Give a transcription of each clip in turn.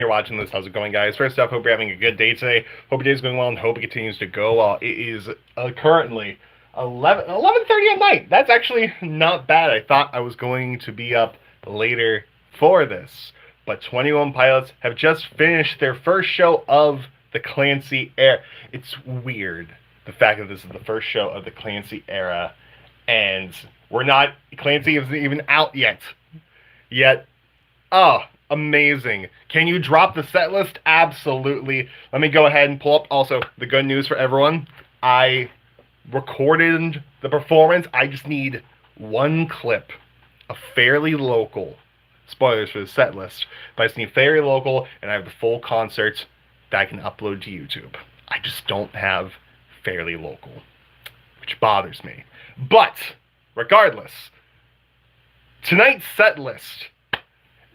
you're watching this. How's it going, guys? First off, hope you're having a good day today. Hope your day's going well and hope it continues to go well. It is currently 11:30 at night. That's actually not bad. I thought I was going to be up later for this, but 21 Pilots have just finished their first show of the Clancy era. It's weird, the fact that this is the first show of the Clancy era, and Clancy isn't even out yet. Oh, amazing. Can you drop the set list? Absolutely. Let me go ahead and pull up also the good news for everyone. I recorded the performance. I just need one clip, a fairly local. Spoilers for the set list, but I just need fairly local, and I have the full concert that I can upload to YouTube. I just don't have fairly local, which bothers me. But regardless, tonight's set list.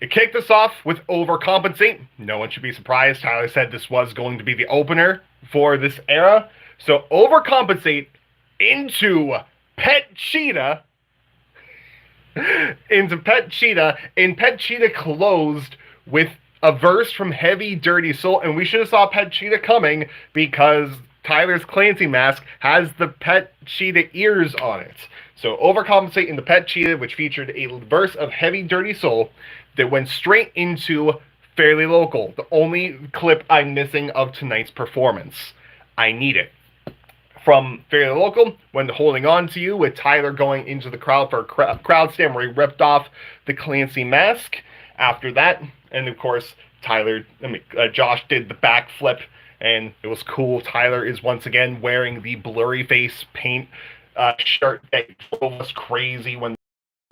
It kicked us off with Overcompensate. No one should be surprised. Tyler said this was going to be the opener for this era. So Overcompensate into Pet Cheetah. And Pet Cheetah closed with a verse from Heavy Dirty Soul. And we should have saw Pet Cheetah coming because Tyler's Clancy mask has the Pet Cheetah ears on it. So Overcompensate into Pet Cheetah, which featured a verse of Heavy Dirty Soul that went straight into Fairly Local, the only clip I'm missing of tonight's performance. I need it. From Fairly Local, went to Holding On To You, with Tyler going into the crowd for a crowd stand where he ripped off the Clancy mask. After that, and of course, Josh did the backflip, and it was cool. Tyler is once again wearing the blurry face paint shirt that drove us crazy when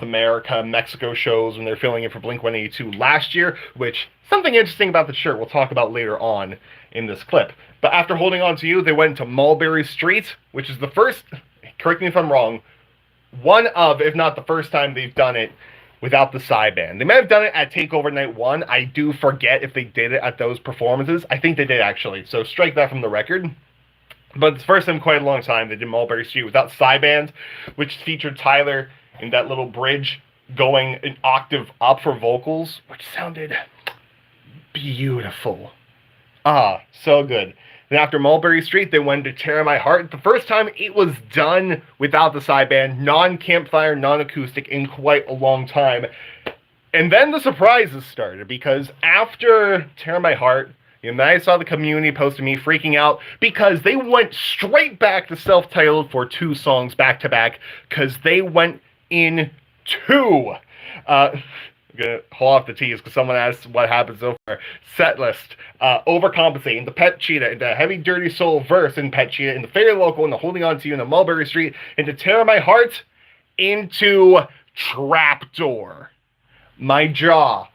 America, Mexico shows when they're filling in for Blink-182 last year, which something interesting about the shirt we'll talk about later on in this clip. But after Holding On To You, they went to Mulberry Street, which is the first, correct me if I'm wrong, one of, if not the first time they've done it without the side band. They might have done it at Takeover Night 1. I do forget if they did it at those performances. I think they did, actually, so strike that from the record. But it's the first time in quite a long time they did Mulberry Street without side band, which featured Tyler in that little bridge going an octave up for vocals, which sounded beautiful. So good. Then after Mulberry Street, they went to Tear My Heart. The first time it was done without the side band, non-campfire, non-acoustic, in quite a long time. And then the surprises started, because after Tear My Heart, and then I saw the community posting me freaking out because they went straight back to self-titled for 2 songs back-to-back, because they went in 2. I'm gonna hold off the tease because someone asked what happened so far. Set list. Overcompensating the Pet Cheetah into Heavy Dirty Soul verse in Pet Cheetah, into Fairly Local, into Holding On To You, into Mulberry Street, into Tear My Heart, into Trapdoor. My jaw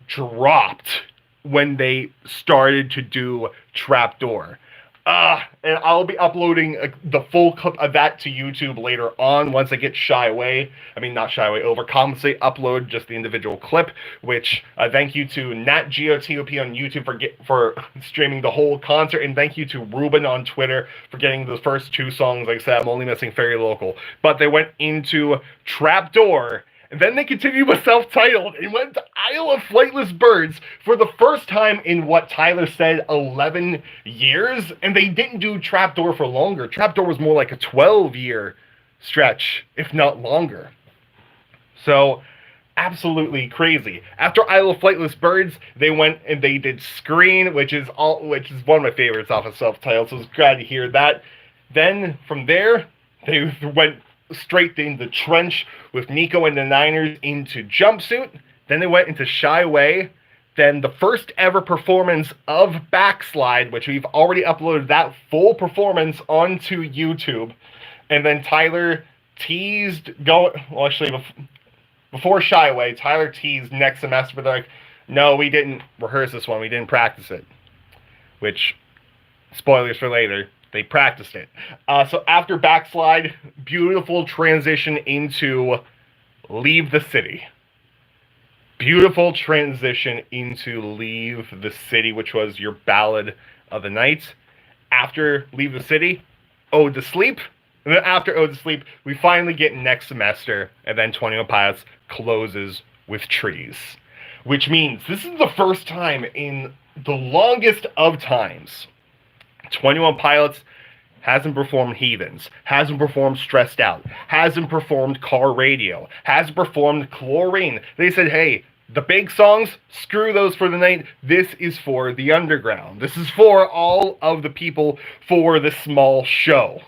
dropped when they started to do Trapdoor. And I'll be uploading the full clip of that to YouTube later on once I get Overcompensate, upload just the individual clip, which thank you to NatGeoTOP on YouTube for streaming the whole concert, and thank you to Ruben on Twitter for getting the first 2 songs. Like I said, I'm only missing Fairly Local. But they went into Trapdoor, and then they continued with self-titled and went to Isle of Flightless Birds for the first time in what Tyler said 11 years. And they didn't do Trapdoor for longer. Trapdoor was more like a 12-year stretch, if not longer. So, absolutely crazy. After Isle of Flightless Birds, they went and they did Screen, which is one of my favorites off of self-titled. So I was glad to hear that. Then from there, they went straight in the Trench with Nico and the Niners into Jumpsuit. Then they went into Shy Away. Then the first ever performance of Backslide, which we've already uploaded that full performance onto YouTube. And then Tyler teased before Shy Away, Tyler teased next semester, but they're like, no, we didn't rehearse this one, we didn't practice it. Which, spoilers for later, they practiced it. So after Backslide, beautiful transition into Leave the City. Beautiful transition into Leave the City, which was your ballad of the night. After Leave the City, Ode to Sleep. And then after Ode to Sleep, we finally get Next Semester, and then 21 Pilots closes with Trees. Which means this is the first time in the longest of times, 21 Pilots hasn't performed Heathens, hasn't performed Stressed Out, hasn't performed Car Radio, hasn't performed Chlorine. They said, hey, the big songs, screw those for the night. This is for the underground. This is for all of the people for the small show.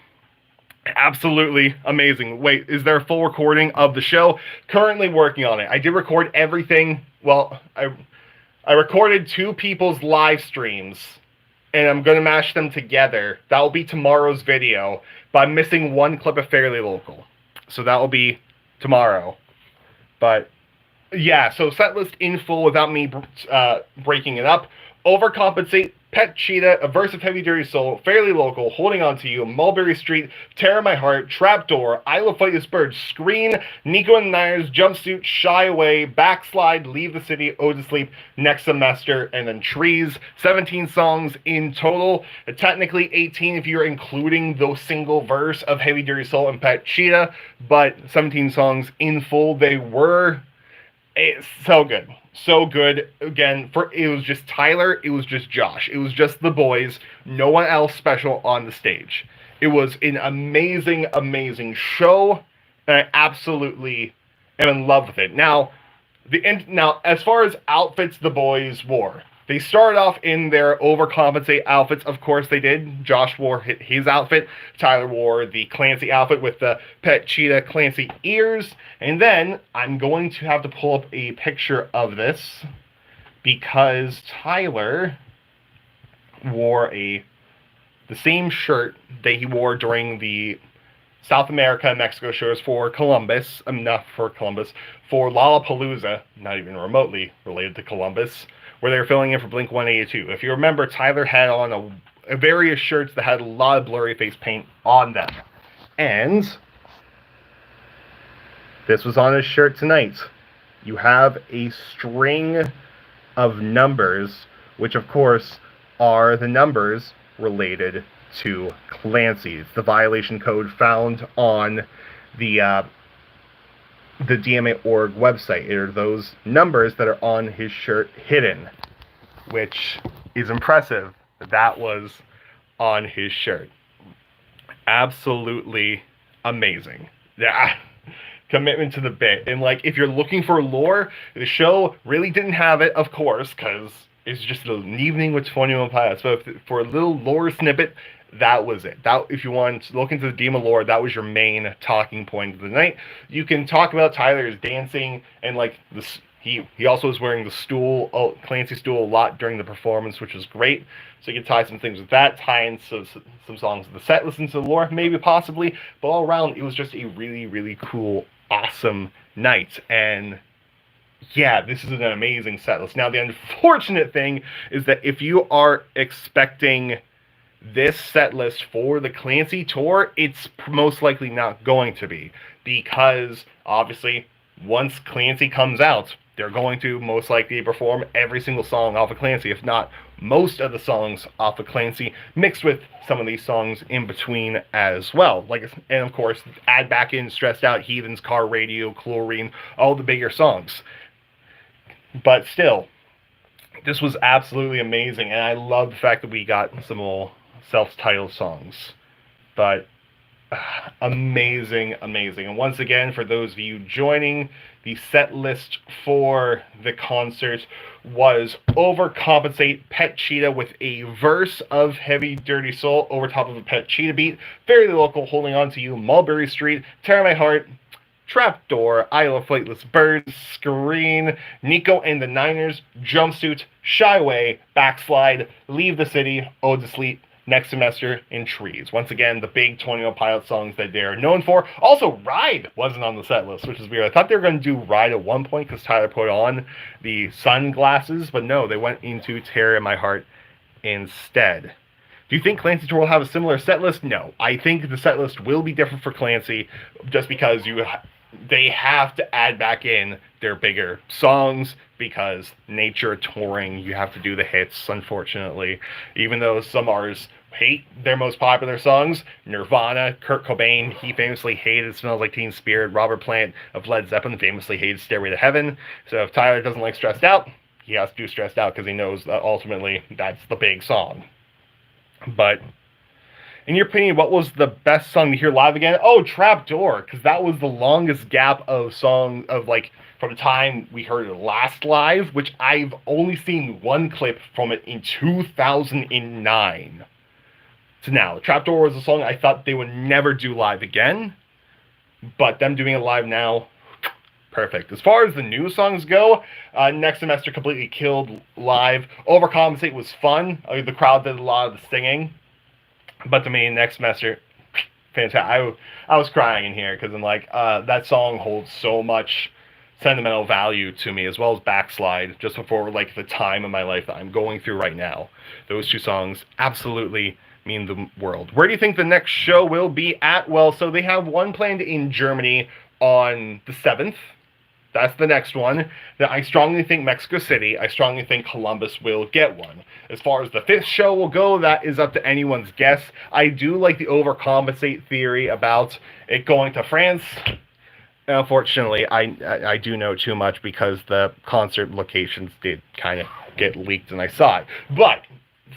Absolutely amazing. Wait, is there a full recording of the show? Currently working on it. I did record everything. Well, I recorded 2 people's live streams, and I'm going to mash them together. That will be tomorrow's video, but I'm missing 1 clip of Fairly Local. So that will be tomorrow. But, yeah, so setlist in full without me breaking it up. Overcompensate, Pet Cheetah, A Verse of Heavy Dirty Soul, Fairly Local, Holding On to You, Mulberry Street, Tear My Heart, Trapdoor, I Will Fight This Bird, Screen, Nico and the Niners, Jumpsuit, Shy Away, Backslide, Leave the City, Ode to Sleep, Next Semester, and then Trees. 17 songs in total. Technically 18 if you're including the single verse of Heavy Dirty Soul and Pet Cheetah, but 17 songs in full. They were so good. So good. Again, it was just Tyler, it was just Josh, it was just the boys, no one else special on the stage. It was an amazing, amazing show, and I absolutely am in love with it. Now, as far as outfits the boys wore, they started off in their overcompensate outfits. Of course they did. Josh wore his outfit. Tyler wore the Clancy outfit with the Pet Cheetah Clancy ears. And then I'm going to have to pull up a picture of this because Tyler wore the same shirt that he wore during the South America and Mexico shows for Columbus. Not for Columbus. For Lollapalooza. Not even remotely related to Columbus, where they were filling in for Blink-182. If you remember, Tyler had on a various shirts that had a lot of blurry face paint on them. And this was on his shirt tonight. You have a string of numbers, which of course are the numbers related to Clancy. It's the violation code found on the DMAOrg website. It are those numbers that are on his shirt hidden, which is impressive that was on his shirt. Absolutely amazing. Yeah. Commitment to the bit. And like, if you're looking for lore, the show really didn't have it, of course, because it's just an evening with 21 Pilots. But for a little lore snippet, that was it. That, if you want to look into the demon lore, that was your main talking point of the night. You can talk about Tyler's dancing and like this. He also was wearing the Clancy stool a lot during the performance, which was great. So you can tie some things with that, tie in some songs of the set, listen to the lore, maybe, possibly. But all around, it was just a really, really cool, awesome night. And yeah, this is an amazing set list. Now, the unfortunate thing is that if you are expecting this set list for the Clancy tour, it's most likely not going to be. Because, obviously, once Clancy comes out, they're going to most likely perform every single song off of Clancy, if not most of the songs off of Clancy, mixed with some of these songs in between as well. And of course, add back in Stressed Out, Heathens, Car Radio, Chlorine, all the bigger songs. But still, this was absolutely amazing, and I love the fact that we got some more self-titled songs. But amazing, amazing. And once again, for those of you joining, the set list for the concert was Overcompensate, Pet Cheetah with a verse of Heavy Dirty Soul over top of a Pet Cheetah beat, Fairly Local, Holding On to You, Mulberry Street, Tear My Heart, Trapdoor, Isle of Flightless Birds, Screen, Nico and the Niners, Jumpsuit, Shy Away, Backslide, Leave the City, Ode to Sleep, Next Semester, and Trees. Once again, the big 21 Pilot songs that they're known for. Also, Ride wasn't on the set list, which is weird. I thought they were going to do Ride at one point because Tyler put on the sunglasses, but no, they went into Tear My Heart instead. Do you think Clancy Tour will have a similar set list? No. I think the set list will be different for Clancy just because they have to add back in their bigger songs because nature touring, you have to do the hits, unfortunately. Even though some artists hate their most popular songs, Nirvana, Kurt Cobain, he famously hated Smells Like Teen Spirit. Robert Plant of Led Zeppelin famously hated Stairway to Heaven. So if Tyler doesn't like Stressed Out, he has to do Stressed Out because he knows that ultimately that's the big song. But in your opinion, what was the best song to hear live again? Oh, Trapdoor, because that was the longest gap of song of like from the time we heard it last live, which I've only seen one clip from it in 2009. So now, Trapdoor was a song I thought they would never do live again, but them doing it live now, perfect. As far as the new songs go, Next Semester completely killed live. Overcompensate was fun. The crowd did a lot of the singing. But to me, Next Semester, fantastic. I was crying in here because I'm like, that song holds so much sentimental value to me, as well as Backslide, just before like the time of my life that I'm going through right now. Those two songs absolutely mean the world. Where do you think the next show will be at? Well, so they have one planned in Germany on the 7th. That's the next one. I strongly think Mexico City. I strongly think Columbus will get one. As far as the 5th show will go, that is up to anyone's guess. I do like the overcompensate theory about it going to France. Unfortunately, I do know too much because the concert locations did kind of get leaked and I saw it. But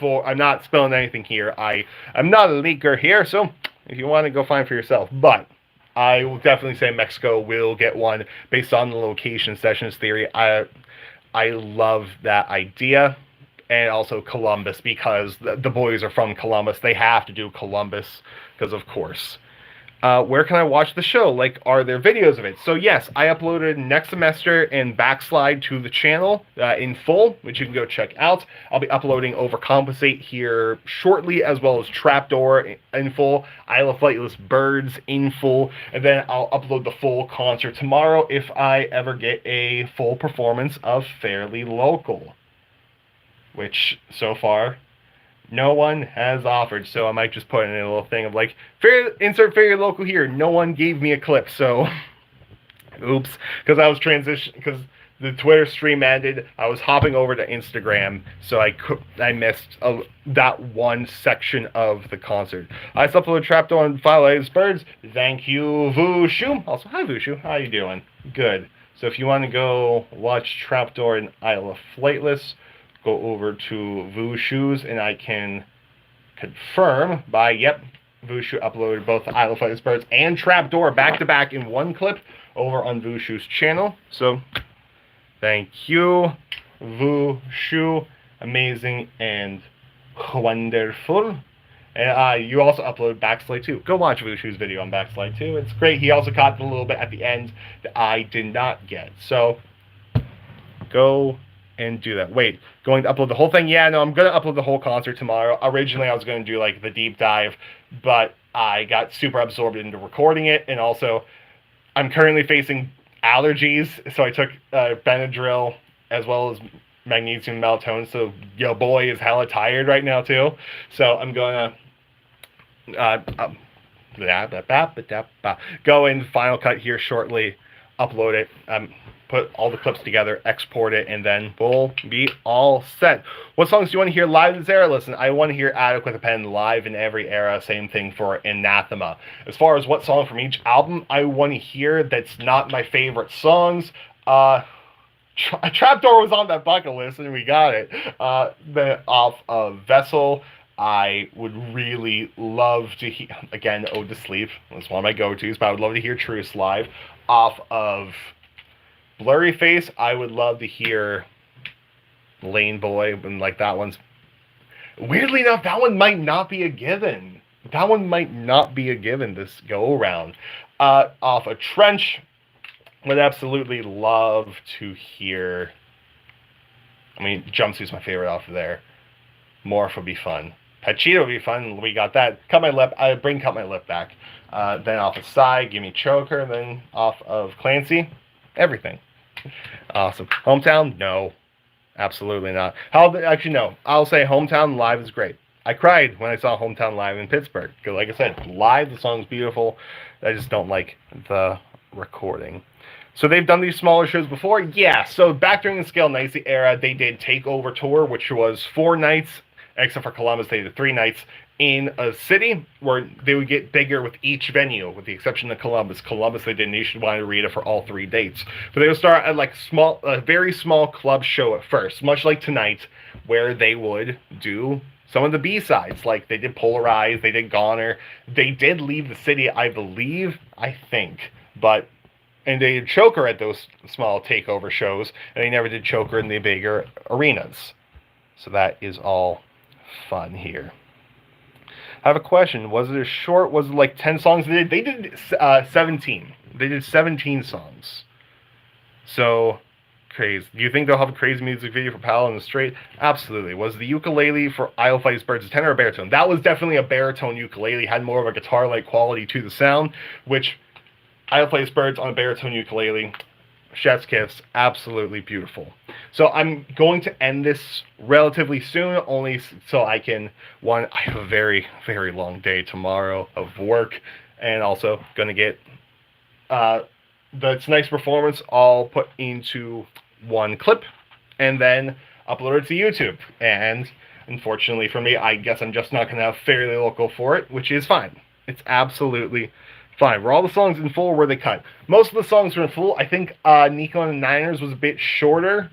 I'm not spilling anything here. I'm not a leaker here, so if you want to go find for yourself. But I will definitely say Mexico will get one based on the location sessions theory. I love that idea. And also Columbus, because the boys are from Columbus. They have to do Columbus because, of course. Where can I watch the show? Like, are there videos of it? So yes, I uploaded Next Semester and Backslide to the channel in full, which you can go check out. I'll be uploading Overcompensate here shortly, as well as Trapdoor in full, Isle of Flightless Birds in full, and then I'll upload the full concert tomorrow if I ever get a full performance of Fairly Local, which so far no one has offered, so I might just put in a little thing of like, insert Fairly Local here. No one gave me a clip, so oops, because I was because the Twitter stream ended. I was hopping over to Instagram, so I missed that one section of the concert. I just uploaded Trapdoor and Firelight Birds. Thank you, Vushu. Also, hi Vushu, how you doing? Good. So if you want to go watch Trapdoor and Isle of Flightless, go over to Vushu's, and I can confirm by, yep, Vushu uploaded both Isle of Flightless Birds and Trapdoor back-to-back in one clip over on Vushu's channel. So, thank you, Vushu. Amazing and wonderful. And you also upload Backslide 2. Go watch Vushu's video on Backslide 2. It's great. He also caught a little bit at the end that I did not get. So, go and do that. Wait, going to upload the whole thing? Yeah, no, I'm going to upload the whole concert tomorrow. Originally, I was going to do, like, the deep dive, but I got super absorbed into recording it, and also, I'm currently facing allergies, so I took Benadryl as well as magnesium melatonin, so your boy is hella tired right now, too. So I'm going to go in Final Cut here shortly, upload it, put all the clips together, export it, and then we'll be all set. What songs do you want to hear live this era? Listen, I want to hear Adequate Pen live in every era. Same thing for Anathema. As far as what song from each album I want to hear that's not my favorite songs, Trapdoor was on that bucket list, and we got it. Off of Vessel, I would really love to hear, again, Ode to Sleep. That's one of my go-tos, but I would love to hear Truce live. Off of Blurry Face, I would love to hear Lane Boy, and like that one's, weirdly enough, that one might not be a given. That one might not be a given this go around. Off of Trench, would absolutely love to hear, I mean, Jumpsuit's my favorite off of there. Morph would be fun. Pachita would be fun. We got that. Cut My Lip. I bring Cut My Lip back. Then off of Psy, Gimme Choker. Then off of Clancy, Everything. Awesome. Hometown? No. Absolutely not. Actually, no. I'll say Hometown live is great. I cried when I saw Hometown live in Pittsburgh. Because like I said, live, the song's beautiful. I just don't like the recording. So they've done these smaller shows before? Yeah. So back during the Scale Nicely era, they did Takeover Tour, which was 4 nights except for Columbus, they did 3 nights in a city where they would get bigger with each venue, with the exception of Columbus. Columbus, they did nationwide arena for all 3 dates. But they would start at like a very small club show at first, much like tonight, where they would do some of the B-sides. Like they did Polarize, they did Goner. They did Leave the City, I believe, I think. And they did Choker at those small takeover shows, and they never did Choker in the bigger arenas. So that is all fun here. I have a question. Was it a short? Was it like 10 songs? They did 17. They did 17 songs. So, crazy. Do you think they'll have a crazy music video for Pal in the Straight? Absolutely. Was the ukulele for I'll Fight Birds a tenor or baritone? That was definitely a baritone ukulele. Had more of a guitar-like quality to the sound, which I'll Fight Birds on a baritone ukulele. Chef's kiss, absolutely beautiful. So I'm going to end this relatively soon, only so I can, I have a very, very long day tomorrow of work, and also going to get the tonight's performance all put into one clip, and then upload it to YouTube. And unfortunately for me, I guess I'm just not going to have Fairly Local for it, which is fine. It's absolutely fine. Were all the songs in full, or were they cut? Most of the songs were in full. I think Nico and the Niners was a bit shorter,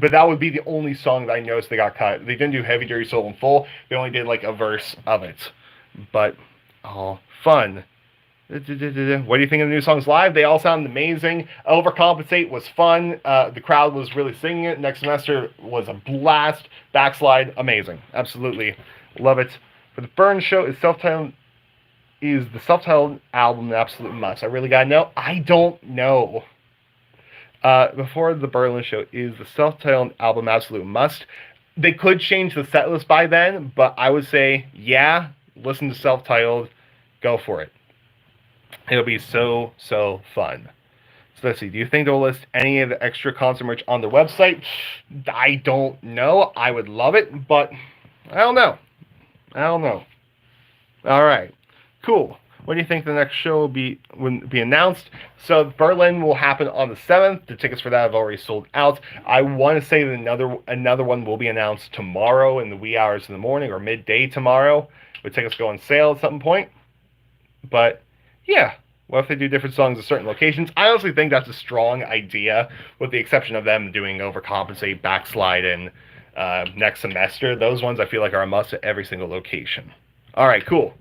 but that would be the only song that I noticed they got cut. They didn't do Heavy Dirty Soul in full. They only did like a verse of it. But, fun. What do you think of the new songs live? They all sound amazing. Overcompensate was fun. The crowd was really singing it. Next Semester was a blast. Backslide, amazing. Absolutely love it. For the Burn show, is the self-titled album an absolute must? I really gotta know. I don't know. Before the Berlin show, is the self-titled album absolute must? They could change the set list by then, but I would say, yeah, listen to self-titled, go for it. It'll be so, so fun. So let's see, do you think they'll list any of the extra concert merch on their website? I don't know. I would love it, but I don't know. All right. Cool. What do you think the next show will be announced? So Berlin will happen on the 7th. The tickets for that have already sold out. I want to say that another one will be announced tomorrow in the wee hours of the morning or midday tomorrow. The tickets go on sale at some point. But yeah, what if they do different songs at certain locations? I honestly think that's a strong idea, with the exception of them doing Overcompensate, Backslide, and Next Semester. Those ones I feel like are a must at every single location. All right, cool.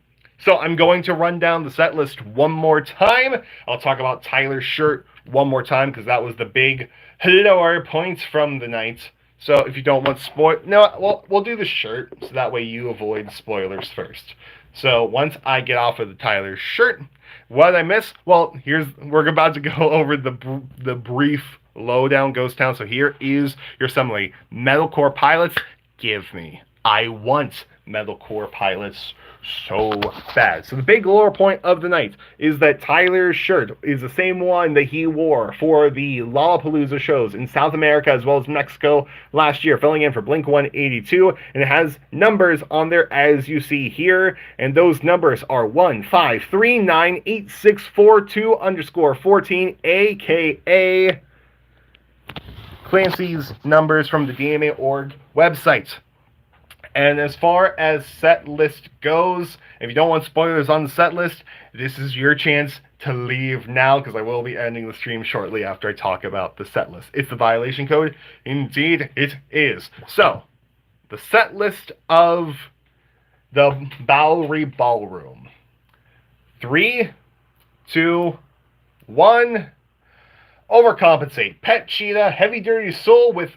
So I'm going to run down the set list one more time. I'll talk about Tyler's shirt one more time, because that was the big lower points from the night. So if you don't want we'll do the shirt, so that way you avoid spoilers first. So once I get off of the Tyler's shirt, what did I miss? Well, we're about to go over the brief lowdown ghost town. So here is your summary. Metalcore pilots, I want metalcore pilots so bad. So the big lower point of the night is that Tyler's shirt is the same one that he wore for the Lollapalooza shows in South America as well as Mexico last year, filling in for Blink-182, and it has numbers on there as you see here, and those numbers are 1539864 aka Clancy's numbers from the DMAOrg website. And as far as set list goes, if you don't want spoilers on the set list, this is your chance to leave now, because I will be ending the stream shortly after I talk about the set list. It's the violation code. Indeed, it is. So, the set list of the Bowery Ballroom. 3, 2, 1. Overcompensate. Pet Cheetah, Heavy Dirty Soul with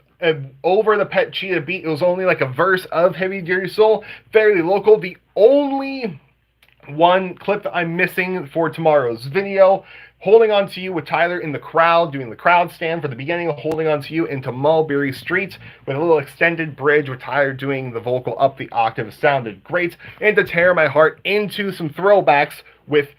over the Pet Cheetah beat. It was only like a verse of Heavy Dirty Soul. Fairly Local. The only one clip that I'm missing for tomorrow's video. Holding On To You with Tyler in the crowd, doing the crowd stand for the beginning of Holding On To You into Mulberry Street with a little extended bridge with Tyler doing the vocal up the octave. Sounded great. And To Tear My Heart into some throwbacks with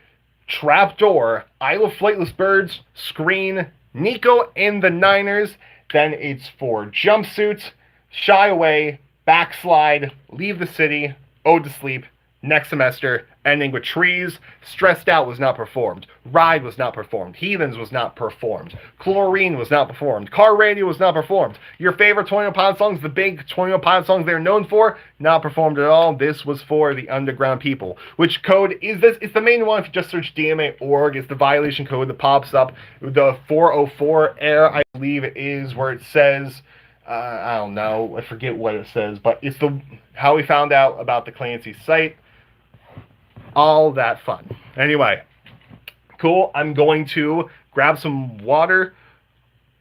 Trapdoor, I Love Flightless Birds, Screen, Nico and the Niners. Then it's for Jumpsuit, Shy Away, Backslide, Leave the City, Ode to Sleep, Next semester, ending with Trees. Stressed Out was not performed. Ride was not performed. Heathens was not performed. Chlorine was not performed. Car Radio was not performed. Your favorite 21 Pilots songs, the big 21 Pilots songs they're known for, not performed at all. This was for the underground people. Which code is this? It's the main one. If you just search DMAOrg, it's the violation code that pops up. The 404 error, I believe it is, where it says... I don't know. I forget what it says, but it's the how we found out about the Clancy site. All that fun. Anyway, cool. I'm going to grab some water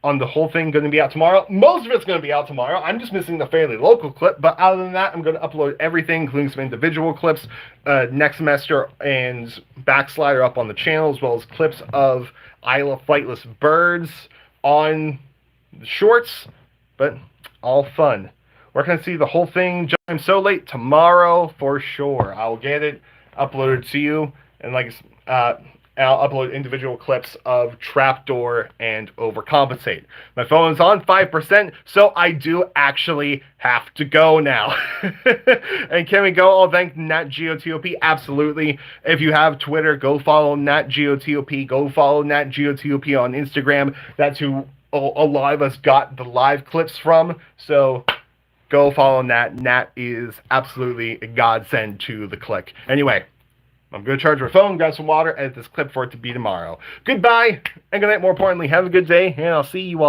on the whole thing going to be out tomorrow. Most of it's going to be out tomorrow. I'm just missing the fairly local clip, but other than that, I'm going to upload everything, including some individual clips, next semester and Backslider up on the channel, as well as clips of Isle of Flightless Birds on the shorts. But all fun. Where can I see the whole thing? I'm so late tomorrow for sure. I'll get it uploaded to you, and I'll upload individual clips of Trapdoor and Overcompensate. My phone is on 5%, so I do actually have to go now. And can we go? Oh, thank NatGeoTOP. Absolutely. If you have Twitter, go follow NatGeoTOP. Go follow NatGeoTOP on Instagram. That's who a lot of us got the live clips from, so go follow Nat. Nat is absolutely a godsend to the click. Anyway, I'm going to charge my phone, grab some water, edit this clip for it to be tomorrow. Goodbye, and good night. More importantly, have a good day, and I'll see you all.